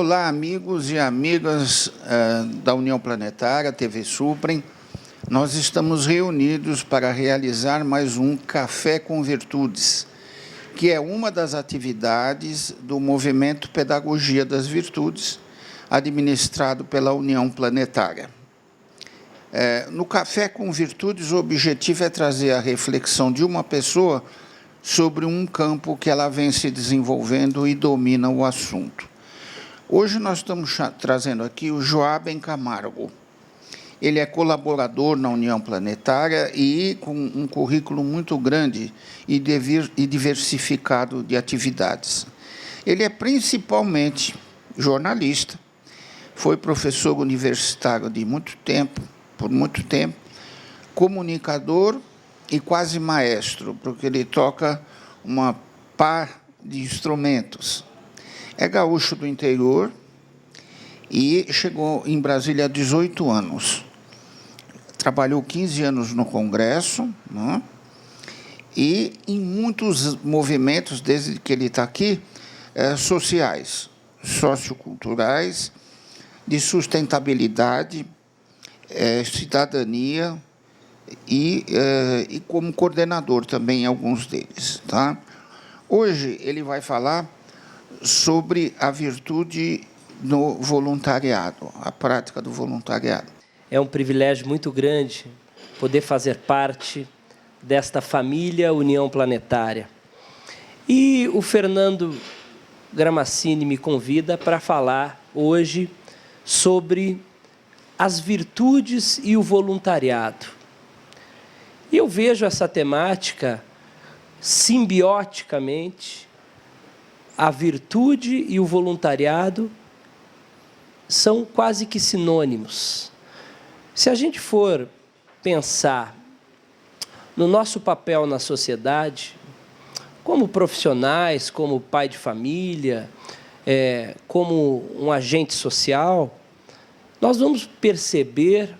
Olá, amigos e amigas da União Planetária, TV Suprem. Nós estamos reunidos para realizar mais um Café com Virtudes, que é uma das atividades do Movimento Pedagogia das Virtudes, administrado pela União Planetária. No Café com Virtudes, o objetivo é trazer a reflexão de uma pessoa sobre um campo que ela vem se desenvolvendo e domina o assunto. Hoje nós estamos trazendo aqui o Joaben Camargo. Ele é colaborador na União Planetária e com um currículo muito grande e diversificado de atividades. Ele é principalmente jornalista, foi professor universitário por muito tempo, comunicador e quase maestro, porque ele toca uma pá de instrumentos. É gaúcho do interior e chegou em Brasília há 18 anos. Trabalhou 15 anos no Congresso, né? E em muitos movimentos, desde que ele está aqui, sociais, socioculturais, de sustentabilidade, cidadania, e como coordenador também em alguns deles. Tá? Hoje ele vai falar sobre a virtude no voluntariado, a prática do voluntariado. É um privilégio muito grande poder fazer parte desta família União Planetária. E o Fernando Gramacini me convida para falar hoje sobre as virtudes e o voluntariado. E eu vejo essa temática simbioticamente. A virtude e o voluntariado são quase que sinônimos. Se a gente for pensar no nosso papel na sociedade, como profissionais, como pai de família, como um agente social, nós vamos perceber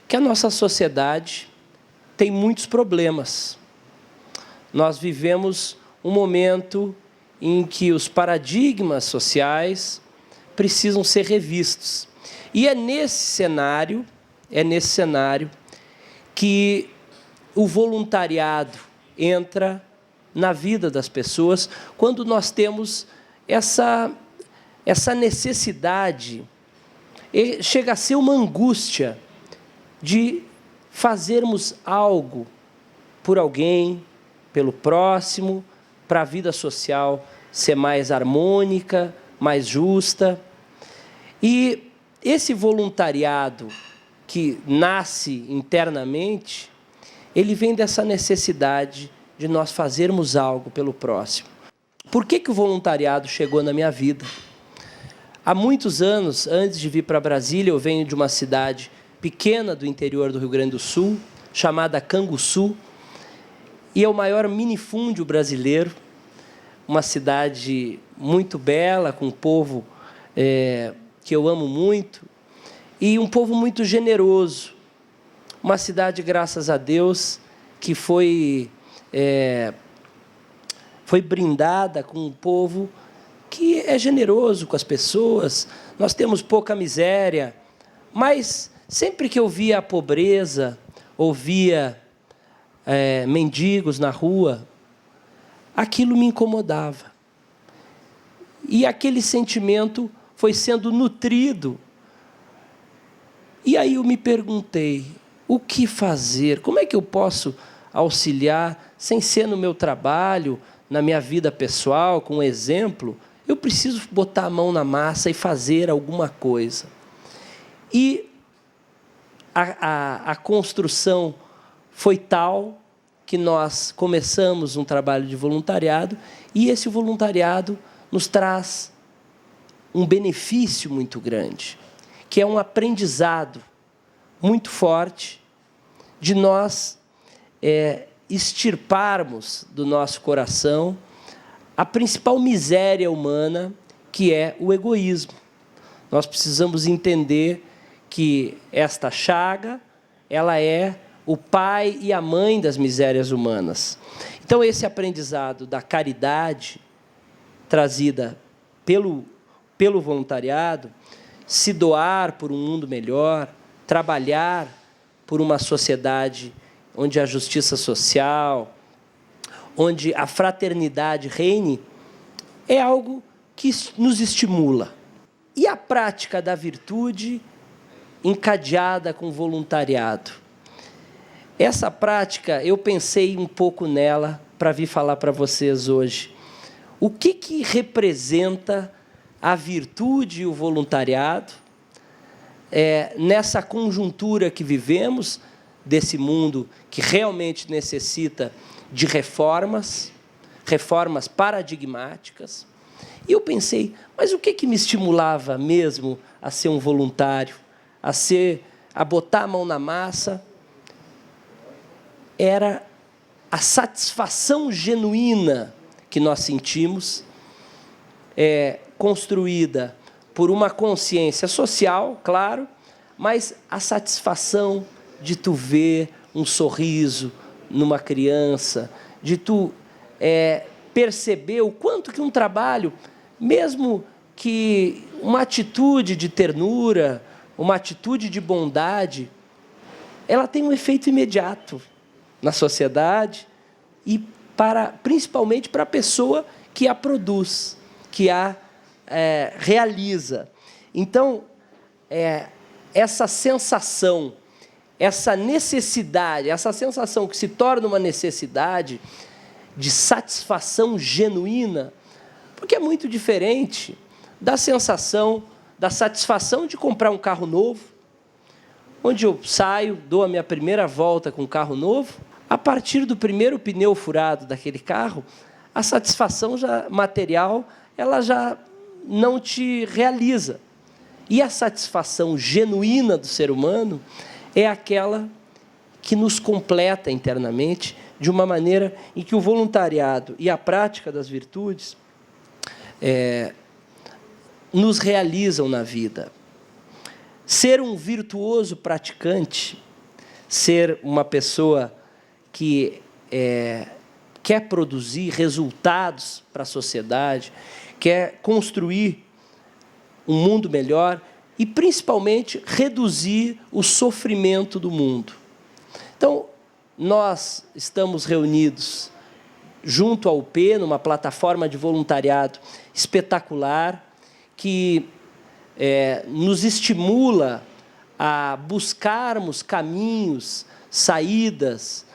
que a nossa sociedade tem muitos problemas. Nós vivemos um momento em que os paradigmas sociais precisam ser revistos. E é nesse cenário que o voluntariado entra na vida das pessoas, quando nós temos essa necessidade, chega a ser uma angústia de fazermos algo por alguém, pelo próximo, para a vida social ser mais harmônica, mais justa. E esse voluntariado que nasce internamente, ele vem dessa necessidade de nós fazermos algo pelo próximo. Por que o voluntariado chegou na minha vida? Há muitos anos, antes de vir para Brasília, eu venho de uma cidade pequena do interior do Rio Grande do Sul, chamada Canguçu, e é o maior minifúndio brasileiro, uma cidade muito bela, com um povo que eu amo muito, e um povo muito generoso. Uma cidade, graças a Deus, que foi brindada com um povo que é generoso com as pessoas. Nós temos pouca miséria, mas sempre que eu via a pobreza, ouvia mendigos na rua, aquilo me incomodava. E aquele sentimento foi sendo nutrido. E aí eu me perguntei, o que fazer? Como é que eu posso auxiliar, sem ser no meu trabalho, na minha vida pessoal, com um exemplo? Eu preciso botar a mão na massa e fazer alguma coisa. E a construção foi tal que nós começamos um trabalho de voluntariado, e esse voluntariado nos traz um benefício muito grande, que é um aprendizado muito forte de nós extirparmos do nosso coração a principal miséria humana, que é o egoísmo. Nós precisamos entender que esta chaga, ela é o pai e a mãe das misérias humanas. Então, esse aprendizado da caridade, trazida pelo pelo voluntariado, se doar por um mundo melhor, trabalhar por uma sociedade onde a justiça social, onde a fraternidade reine, é algo que nos estimula. E a prática da virtude encadeada com voluntariado? Essa prática, eu pensei um pouco nela para vir falar para vocês hoje. O que representa a virtude e o voluntariado nessa conjuntura que vivemos, desse mundo que realmente necessita de reformas paradigmáticas? E eu pensei, mas o que me estimulava mesmo a ser um voluntário, a botar a mão na massa? Era a satisfação genuína que nós sentimos, construída por uma consciência social, claro, mas a satisfação de tu ver um sorriso numa criança, de tu perceber o quanto que um trabalho, mesmo que uma atitude de ternura, uma atitude de bondade, ela tem um efeito imediato na sociedade e principalmente para a pessoa que a produz, que a realiza. Então, essa sensação, essa necessidade, essa sensação que se torna uma necessidade de satisfação genuína, porque é muito diferente da sensação, da satisfação de comprar um carro novo, onde eu saio, dou a minha primeira volta com um carro novo, a partir do primeiro pneu furado daquele carro, a satisfação material ela já não te realiza. E a satisfação genuína do ser humano é aquela que nos completa internamente, de uma maneira em que o voluntariado e a prática das virtudes nos realizam na vida. Ser um virtuoso praticante, ser uma pessoa que quer produzir resultados para a sociedade, quer construir um mundo melhor e, principalmente, reduzir o sofrimento do mundo. Então, nós estamos reunidos junto ao UP, numa plataforma de voluntariado espetacular, que nos estimula a buscarmos caminhos, saídas,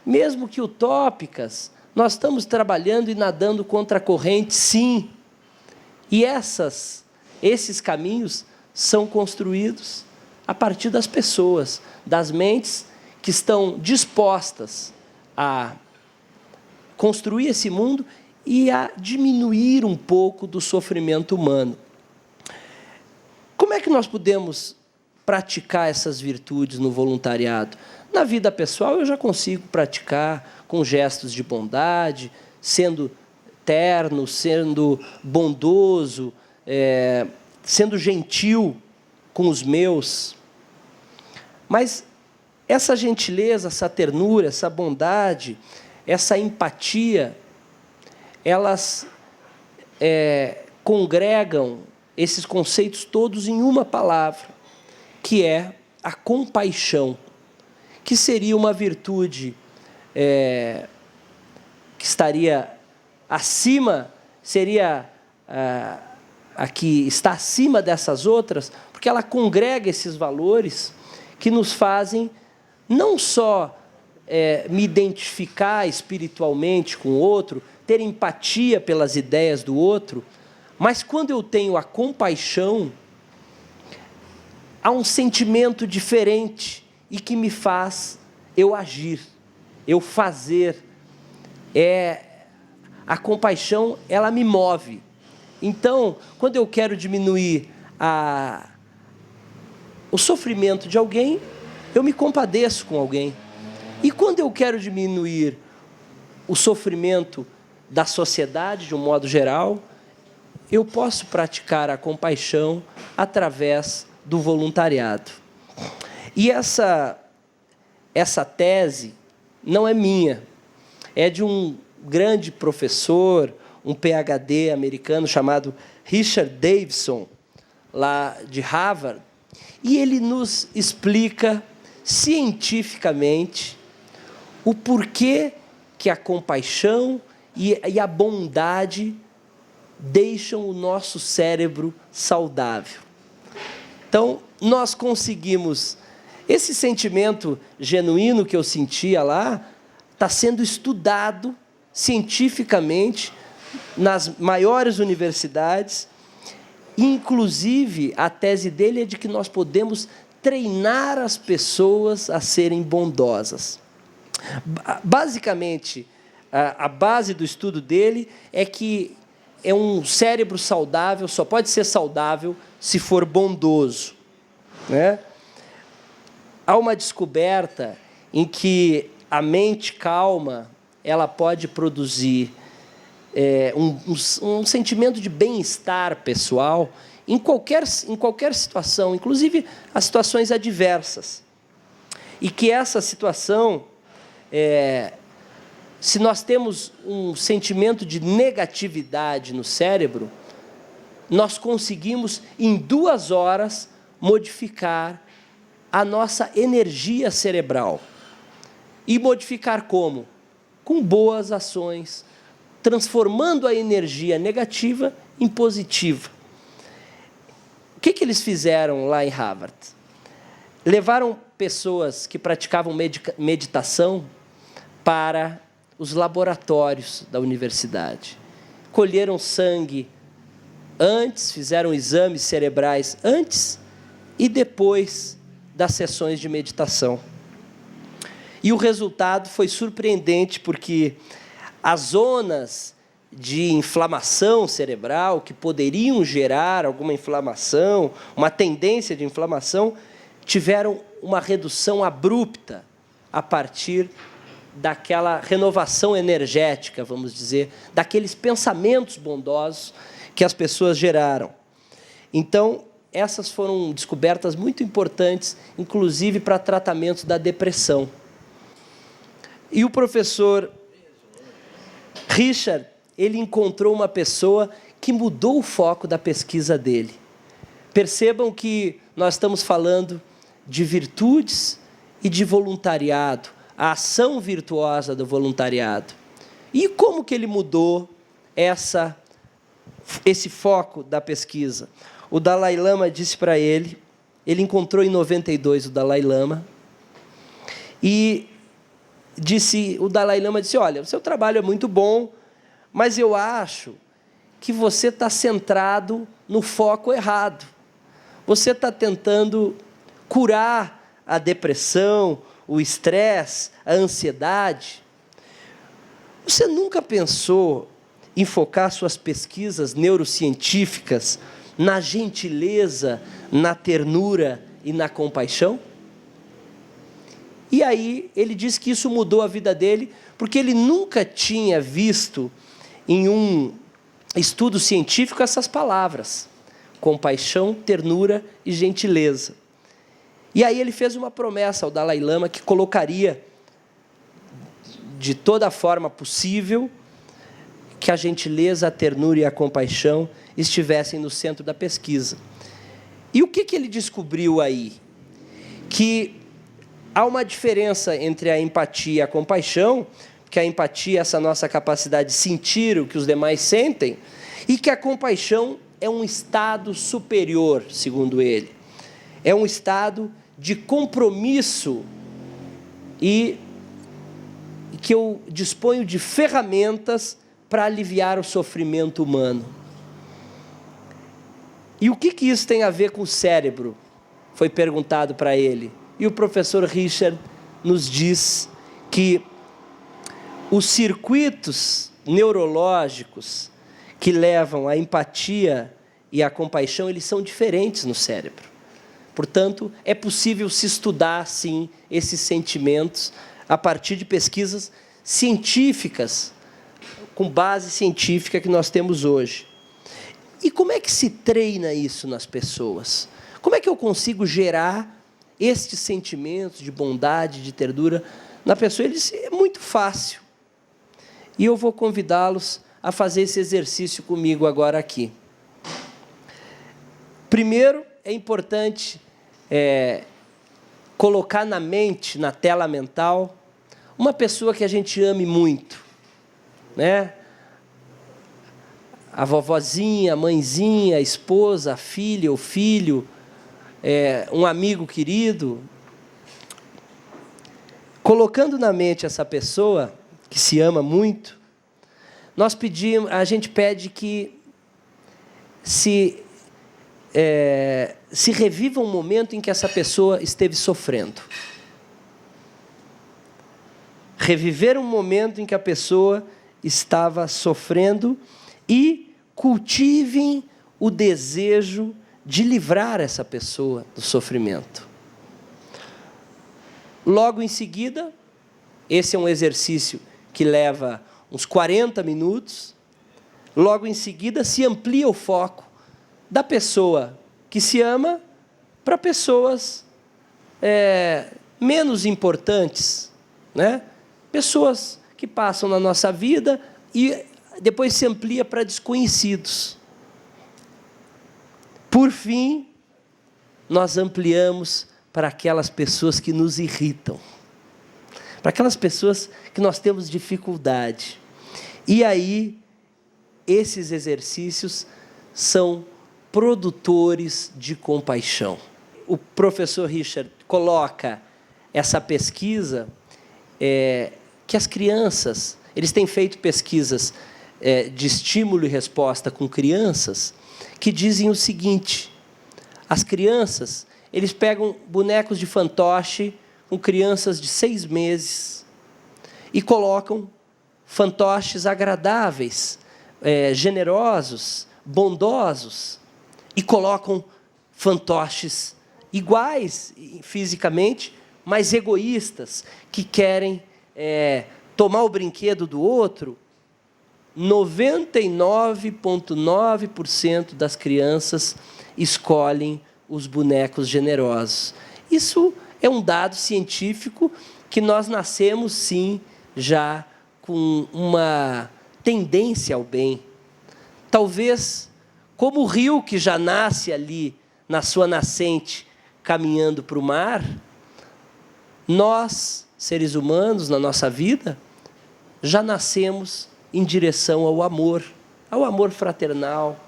mesmo que utópicas. Nós estamos trabalhando e nadando contra a corrente, sim. E esses caminhos são construídos a partir das pessoas, das mentes que estão dispostas a construir esse mundo e a diminuir um pouco do sofrimento humano. Como é que nós podemos praticar essas virtudes no voluntariado? Na vida pessoal, eu já consigo praticar com gestos de bondade, sendo terno, sendo bondoso, sendo gentil com os meus. Mas essa gentileza, essa ternura, essa bondade, essa empatia, elas congregam esses conceitos todos em uma palavra, que é a compaixão, que seria uma virtude que estaria acima, seria a que está acima dessas outras, porque ela congrega esses valores que nos fazem não só me identificar espiritualmente com o outro, ter empatia pelas ideias do outro, mas quando eu tenho a compaixão, há um sentimento diferente e que me faz eu agir, eu fazer. A compaixão, ela me move. Então, quando eu quero diminuir o sofrimento de alguém, eu me compadeço com alguém. E quando eu quero diminuir o sofrimento da sociedade, de um modo geral, eu posso praticar a compaixão através do voluntariado. E essa tese não é minha, é de um grande professor, um PhD americano chamado Richard Davidson, lá de Harvard, e ele nos explica cientificamente o porquê que a compaixão e a bondade deixam o nosso cérebro saudável. Então, nós conseguimos... Esse sentimento genuíno que eu sentia lá está sendo estudado cientificamente nas maiores universidades. Inclusive, a tese dele é de que nós podemos treinar as pessoas a serem bondosas. Basicamente, a base do estudo dele é que um cérebro saudável só pode ser saudável se for bondoso, né? Há uma descoberta em que a mente calma ela pode produzir um sentimento de bem-estar pessoal em qualquer situação, inclusive as situações adversas. E que essa situação, se nós temos um sentimento de negatividade no cérebro, nós conseguimos, em 2 horas, modificar a nossa energia cerebral. E modificar como? Com boas ações, transformando a energia negativa em positiva. O que eles fizeram lá em Harvard? Levaram pessoas que praticavam meditação para os laboratórios da universidade. Colheram sangue antes, fizeram exames cerebrais antes e depois das sessões de meditação. E o resultado foi surpreendente, porque as zonas de inflamação cerebral, que poderiam gerar alguma inflamação, uma tendência de inflamação, tiveram uma redução abrupta a partir daquela renovação energética, vamos dizer, daqueles pensamentos bondosos que as pessoas geraram. Então, essas foram descobertas muito importantes, inclusive para tratamento da depressão. E o professor Richard, ele encontrou uma pessoa que mudou o foco da pesquisa dele. Percebam que nós estamos falando de virtudes e de voluntariado, a ação virtuosa do voluntariado. E como que ele mudou esse foco da pesquisa? O Dalai Lama disse para ele encontrou em 92 o Dalai Lama, e o Dalai Lama disse, olha, o seu trabalho é muito bom, mas eu acho que você está centrado no foco errado. Você está tentando curar a depressão, o estresse, a ansiedade. Você nunca pensou em focar suas pesquisas neurocientíficas na gentileza, na ternura e na compaixão? E aí ele diz que isso mudou a vida dele, porque ele nunca tinha visto em um estudo científico essas palavras: compaixão, ternura e gentileza. E aí ele fez uma promessa ao Dalai Lama que colocaria, de toda a forma possível, que a gentileza, a ternura e a compaixão estivessem no centro da pesquisa. E o que ele descobriu aí? Que há uma diferença entre a empatia e a compaixão, que a empatia é essa nossa capacidade de sentir o que os demais sentem, e que a compaixão é um estado superior, segundo ele. É um estado de compromisso e que eu disponho de ferramentas para aliviar o sofrimento humano. E o que isso tem a ver com o cérebro? Foi perguntado para ele. E o professor Richard nos diz que os circuitos neurológicos que levam à empatia e à compaixão, eles são diferentes no cérebro. Portanto, é possível se estudar, sim, esses sentimentos a partir de pesquisas científicas, com base científica que nós temos hoje. E como é que se treina isso nas pessoas? Como é que eu consigo gerar estes sentimentos de bondade, de ternura na pessoa? Ele disse, é muito fácil. E eu vou convidá-los a fazer esse exercício comigo agora aqui. Primeiro, é importante colocar na mente, na tela mental, uma pessoa que a gente ame muito, né? A vovozinha, a mãezinha, a esposa, a filha, o filho, um amigo querido. Colocando na mente essa pessoa que se ama muito, a gente pede que se reviva um momento em que essa pessoa esteve sofrendo. Reviver um momento em que a pessoa estava sofrendo e cultivem o desejo de livrar essa pessoa do sofrimento. Logo em seguida, esse é um exercício que leva uns 40 minutos, logo em seguida se amplia o foco da pessoa que se ama para pessoas menos importantes, né? Pessoas que passam na nossa vida e depois se amplia para desconhecidos. Por fim, nós ampliamos para aquelas pessoas que nos irritam, para aquelas pessoas que nós temos dificuldade. E aí, esses exercícios são produtores de compaixão. O professor Richard coloca essa pesquisa, que as crianças, eles têm feito pesquisas de estímulo e resposta com crianças, que dizem o seguinte: as crianças, eles pegam bonecos de fantoche com crianças de 6 meses e colocam fantoches agradáveis, generosos, bondosos, e colocam fantoches iguais fisicamente, mas egoístas, que querem tomar o brinquedo do outro. 99,9% das crianças escolhem os bonecos generosos. Isso é um dado científico que nós nascemos, sim, já com uma tendência ao bem. Talvez, como o rio que já nasce ali, na sua nascente, caminhando para o mar, nós, seres humanos, na nossa vida, já nascemos em direção ao amor fraternal,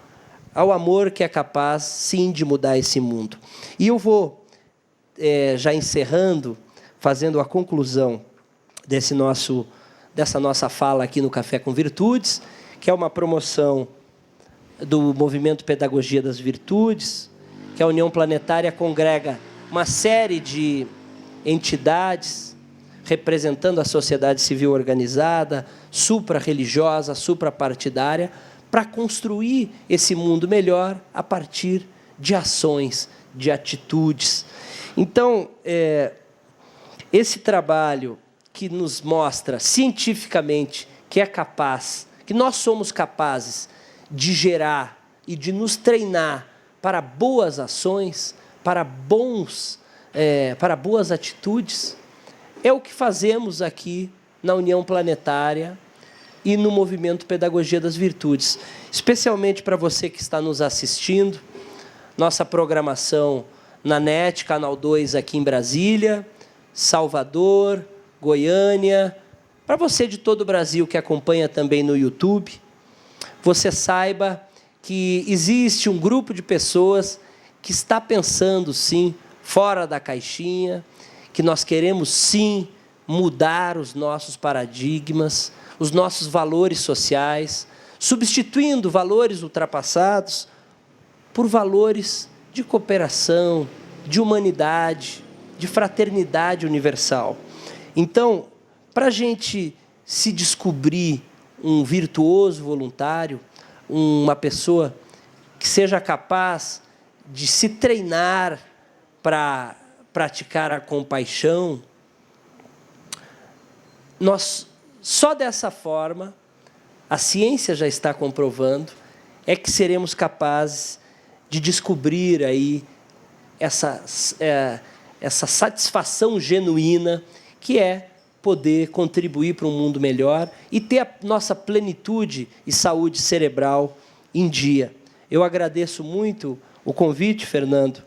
ao amor que é capaz, sim, de mudar esse mundo. E eu vou, já encerrando, fazendo a conclusão dessa nossa fala aqui no Café com Virtudes, que é uma promoção do Movimento Pedagogia das Virtudes, que a União Planetária congrega uma série de entidades representando a sociedade civil organizada, supra-religiosa, supra-partidária, para construir esse mundo melhor a partir de ações, de atitudes. Então, esse trabalho que nos mostra cientificamente que é capaz, que nós somos capazes de gerar e de nos treinar para boas ações, para boas atitudes, é o que fazemos aqui na União Planetária e no Movimento Pedagogia das Virtudes. Especialmente para você que está nos assistindo, nossa programação na NET, Canal 2 aqui em Brasília, Salvador, Goiânia, para você de todo o Brasil que acompanha também no YouTube, você saiba que existe um grupo de pessoas que está pensando, sim, fora da caixinha, que nós queremos, sim, mudar os nossos paradigmas, os nossos valores sociais, substituindo valores ultrapassados por valores de cooperação, de humanidade, de fraternidade universal. Então, para a gente se descobrir um virtuoso voluntário, uma pessoa que seja capaz de se treinar para praticar a compaixão, só dessa forma, a ciência já está comprovando, é que seremos capazes de descobrir aí essa satisfação genuína que é poder contribuir para um mundo melhor e ter a nossa plenitude e saúde cerebral em dia. Eu agradeço muito o convite, Fernando,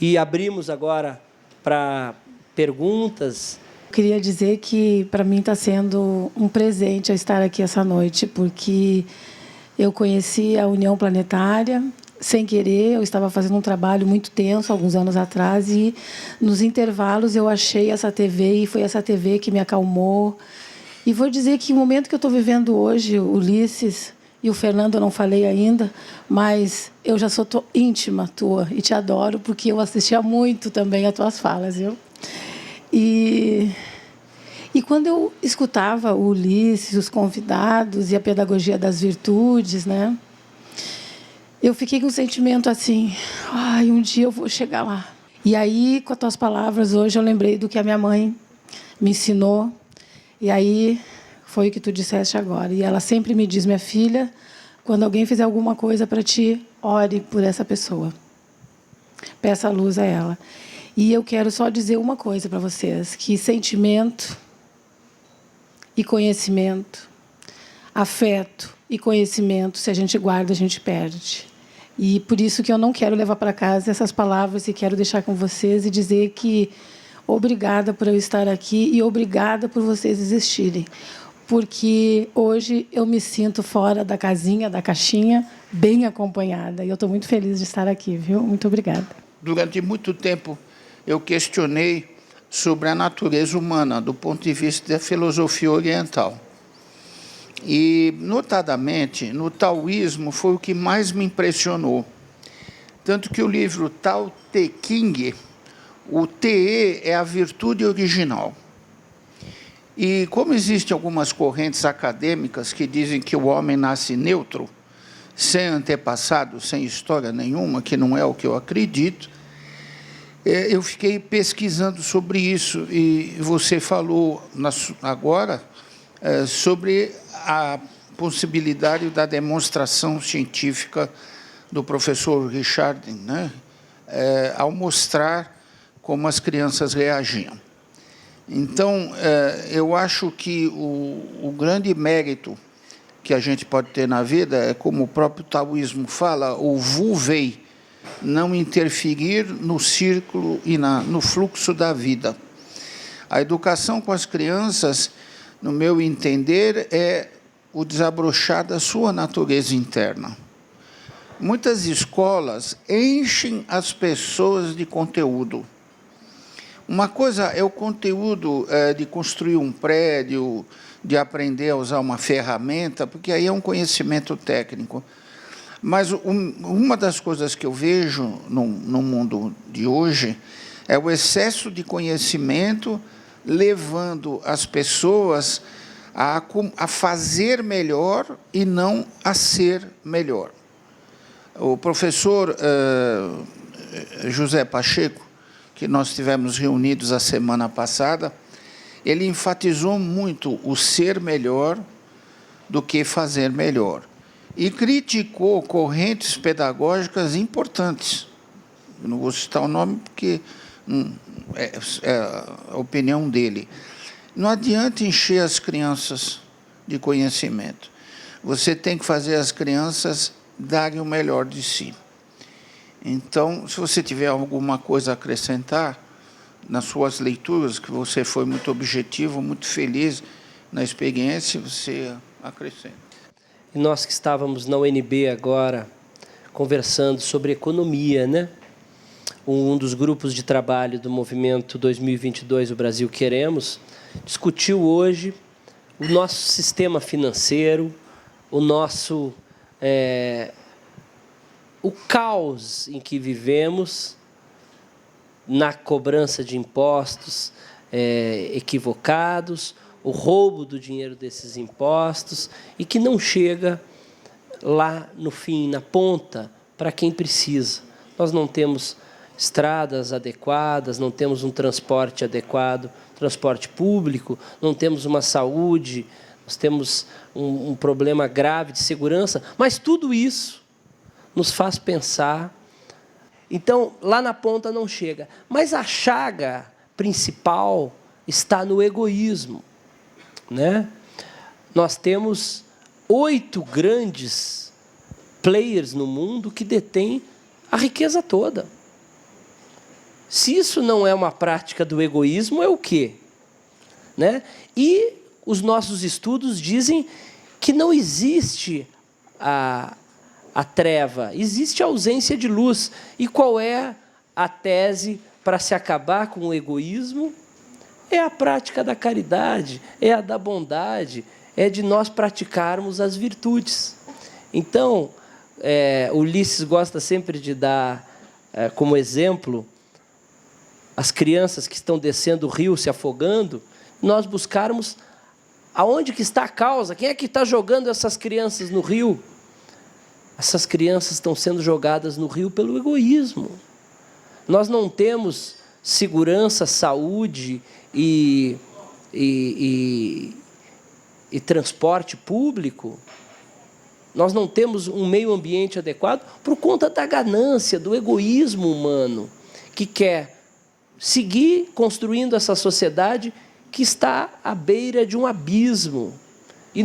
e abrimos agora para perguntas. Queria dizer que, para mim, está sendo um presente eu estar aqui essa noite, porque eu conheci a União Planetária sem querer. Eu estava fazendo um trabalho muito tenso, alguns anos atrás, e, nos intervalos, eu achei essa TV, e foi essa TV que me acalmou. E vou dizer que o momento que eu estou vivendo hoje, o Ulisses e o Fernando, eu não falei ainda, mas eu já sou íntima tua e te adoro, porque eu assistia muito também as tuas falas, viu? E quando eu escutava o Ulisses, os convidados e a pedagogia das virtudes, né, eu fiquei com um sentimento assim, ai, um dia eu vou chegar lá. E aí, com as tuas palavras hoje, eu lembrei do que a minha mãe me ensinou. E aí foi o que tu disseste agora. E ela sempre me diz, minha filha, quando alguém fizer alguma coisa para ti, ore por essa pessoa. Peça a luz a ela. E eu quero só dizer uma coisa para vocês, que sentimento e conhecimento, afeto e conhecimento, se a gente guarda, a gente perde. E por isso que eu não quero levar para casa essas palavras e quero deixar com vocês e dizer que obrigada por eu estar aqui e obrigada por vocês existirem. Porque hoje eu me sinto fora da casinha, da caixinha, bem acompanhada. E eu estou muito feliz de estar aqui, viu? Muito obrigada. Durante muito tempo, eu questionei sobre a natureza humana, do ponto de vista da filosofia oriental. E, notadamente, no taoísmo foi o que mais me impressionou. Tanto que o livro Tao Te Ching, o TE é a virtude original. E como existem algumas correntes acadêmicas que dizem que o homem nasce neutro, sem antepassado, sem história nenhuma, que não é o que eu acredito, eu fiquei pesquisando sobre isso, e você falou agora sobre a possibilidade da demonstração científica do professor Richard, né, ao mostrar como as crianças reagiam. Então, eu acho que o grande mérito que a gente pode ter na vida é, como o próprio taoísmo fala, o Wu Wei, não interferir no círculo e no fluxo da vida. A educação com as crianças, no meu entender, é o desabrochar da sua natureza interna. Muitas escolas enchem as pessoas de conteúdo. Uma coisa é o conteúdo de construir um prédio, de aprender a usar uma ferramenta, porque aí é um conhecimento técnico. Mas uma das coisas que eu vejo no mundo de hoje é o excesso de conhecimento levando as pessoas a fazer melhor e não a ser melhor. O professor José Pacheco, que nós estivemos reunidos a semana passada, ele enfatizou muito o ser melhor do que fazer melhor. E criticou correntes pedagógicas importantes. Eu não vou citar o nome porque é a opinião dele. Não adianta encher as crianças de conhecimento. Você tem que fazer as crianças darem o melhor de si. Então, se você tiver alguma coisa a acrescentar nas suas leituras, que você foi muito objetivo, muito feliz na experiência, você acrescenta. E nós que estávamos na UNB agora, conversando sobre economia, né? Um dos grupos de trabalho do Movimento 2022, o Brasil Queremos, discutiu hoje o nosso sistema financeiro, o nosso... o caos em que vivemos na cobrança de impostos equivocados, o roubo do dinheiro desses impostos, e que não chega lá no fim, na ponta, para quem precisa. Nós não temos estradas adequadas, não temos um transporte adequado, transporte público, não temos uma saúde, nós temos um problema grave de segurança, mas tudo isso nos faz pensar. Então, lá na ponta não chega. Mas a chaga principal está no egoísmo, né? Nós temos 8 grandes players no mundo que detêm a riqueza toda. Se isso não é uma prática do egoísmo, é o quê? Né? E os nossos estudos dizem que não existe a treva, existe a ausência de luz. E qual é a tese para se acabar com o egoísmo? É a prática da caridade, é a da bondade, é de nós praticarmos as virtudes. Então, Ulisses gosta sempre de dar como exemplo as crianças que estão descendo o rio, se afogando, nós buscarmos aonde que está a causa, quem é que está jogando essas crianças no rio? Essas crianças estão sendo jogadas no rio pelo egoísmo. Nós não temos segurança, saúde e transporte público. Nós não temos um meio ambiente adequado por conta da ganância, do egoísmo humano, que quer seguir construindo essa sociedade que está à beira de um abismo. E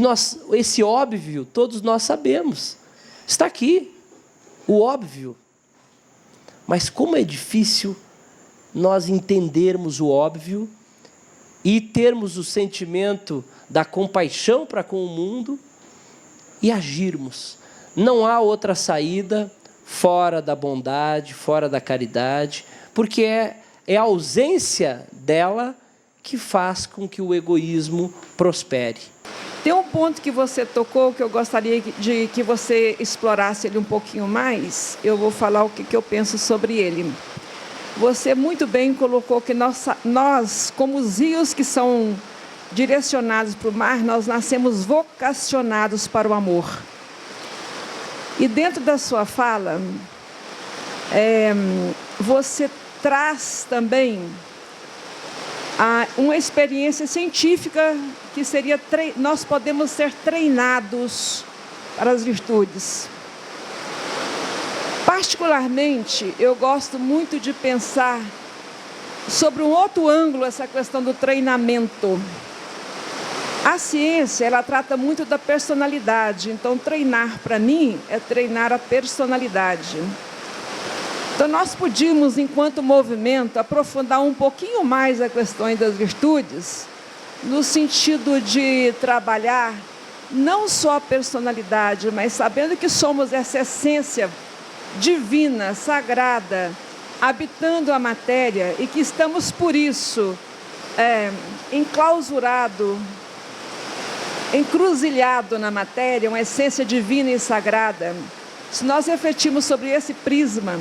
esse óbvio, todos nós sabemos, está aqui, o óbvio. Mas como é difícil nós entendermos o óbvio e termos o sentimento da compaixão para com o mundo e agirmos. Não há outra saída fora da bondade, fora da caridade, porque é a ausência dela que faz com que o egoísmo prospere. Tem um ponto que você tocou que eu gostaria de que você explorasse ele um pouquinho mais. Eu vou falar o que eu penso sobre ele. Você muito bem colocou que nós, como os rios que são direcionados para o mar, nós nascemos vocacionados para o amor. E dentro da sua fala, você traz também uma experiência científica que seria nós podemos ser treinados para as virtudes. Particularmente, eu gosto muito de pensar sobre um outro ângulo essa questão do treinamento. A ciência, ela trata muito da personalidade. Então, treinar, para mim, é treinar a personalidade. Então, nós podíamos, enquanto movimento, aprofundar um pouquinho mais a questão das virtudes, no sentido de trabalhar não só a personalidade, mas sabendo que somos essa essência divina, sagrada, habitando a matéria e que estamos, por isso, encruzilhado na matéria, uma essência divina e sagrada. Se nós refletirmos sobre esse prisma,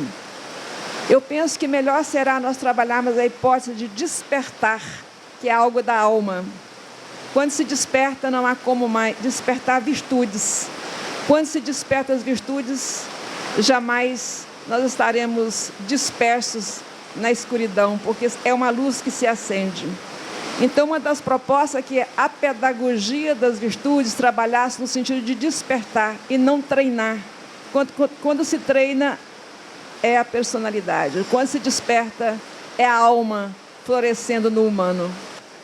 eu penso que melhor será nós trabalharmos a hipótese de despertar, que é algo da alma. Quando se desperta, não há como mais despertar virtudes. Quando se desperta as virtudes, jamais nós estaremos dispersos na escuridão, porque é uma luz que se acende. Então, uma das propostas é que a pedagogia das virtudes trabalhasse no sentido de despertar e não treinar. Quando se treina, é a personalidade. Quando se desperta, é a alma florescendo no humano.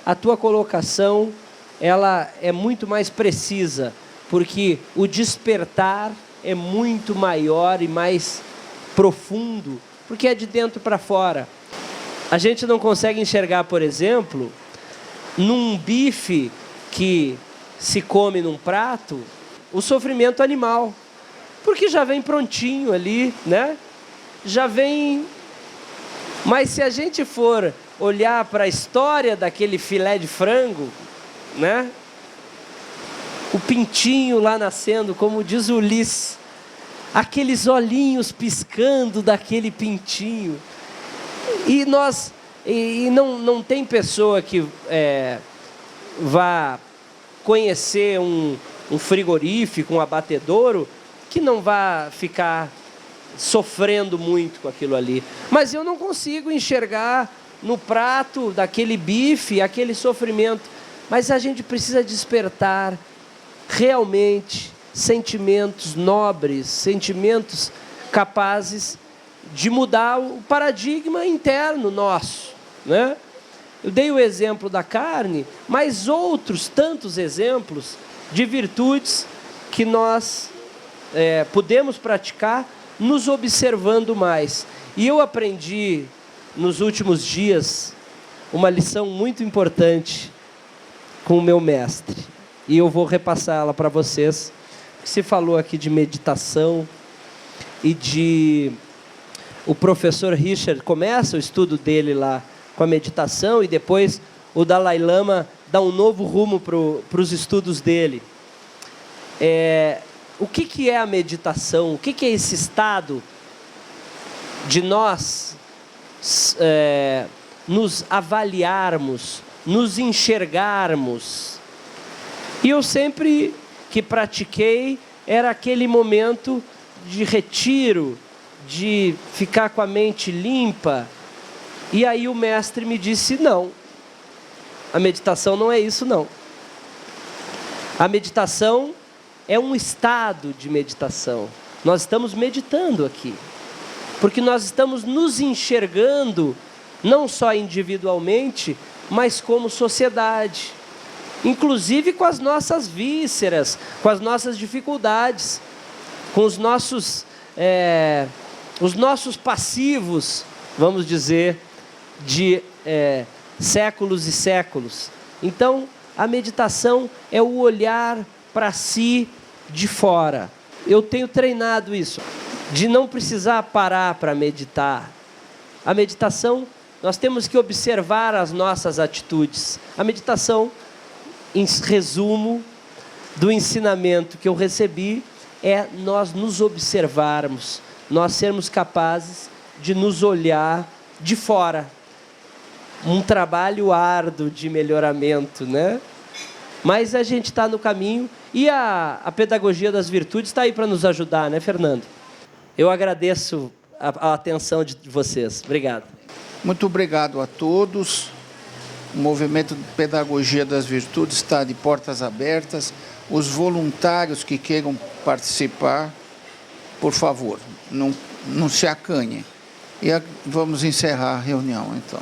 A tua colocação, ela é muito mais precisa, porque o despertar é muito maior e mais profundo, porque é de dentro para fora. A gente não consegue enxergar, por exemplo, num bife que se come num prato, o sofrimento animal, porque já vem prontinho ali, né? Já vem. Mas se a gente for olhar para a história daquele filé de frango, né? O pintinho lá nascendo, como diz o Ulisses, aqueles olhinhos piscando daquele pintinho. E não tem pessoa que vá conhecer um frigorífico, um abatedouro, que não vá ficar sofrendo muito com aquilo ali. Mas eu não consigo enxergar no prato daquele bife aquele sofrimento. Mas a gente precisa despertar realmente sentimentos nobres, sentimentos capazes de mudar o paradigma interno nosso, né? Eu dei o exemplo da carne, mas outros tantos exemplos de virtudes que nós podemos praticar nos observando mais. E eu aprendi, nos últimos dias, uma lição muito importante com o meu mestre. E eu vou repassá-la para vocês. Se falou aqui de meditação e de... O professor Richard começa o estudo dele lá com a meditação e depois o Dalai Lama dá um novo rumo para os estudos dele. O que é a meditação? O que é esse estado de nós nos avaliarmos, nos enxergarmos? E eu sempre que pratiquei, era aquele momento de retiro, de ficar com a mente limpa. E aí o mestre me disse, não, a meditação não é isso não. A meditação é um estado de meditação. Nós estamos meditando aqui, porque nós estamos nos enxergando, não só individualmente, mas como sociedade. Inclusive com as nossas vísceras, com as nossas dificuldades, com os nossos passivos, vamos dizer, de séculos e séculos. Então, a meditação é o olhar para si de fora. Eu tenho treinado isso, de não precisar parar para meditar. A meditação, nós temos que observar as nossas atitudes. A meditação, em resumo do ensinamento que eu recebi, é nós nos observarmos, nós sermos capazes de nos olhar de fora. Um trabalho árduo de melhoramento, né? Mas a gente está no caminho e a pedagogia das virtudes está aí para nos ajudar, né, Fernando? Eu agradeço a atenção de vocês. Obrigado. Muito obrigado a todos. O movimento de Pedagogia das Virtudes está de portas abertas. Os voluntários que queiram participar, por favor, não se acanhem. E vamos encerrar a reunião, então.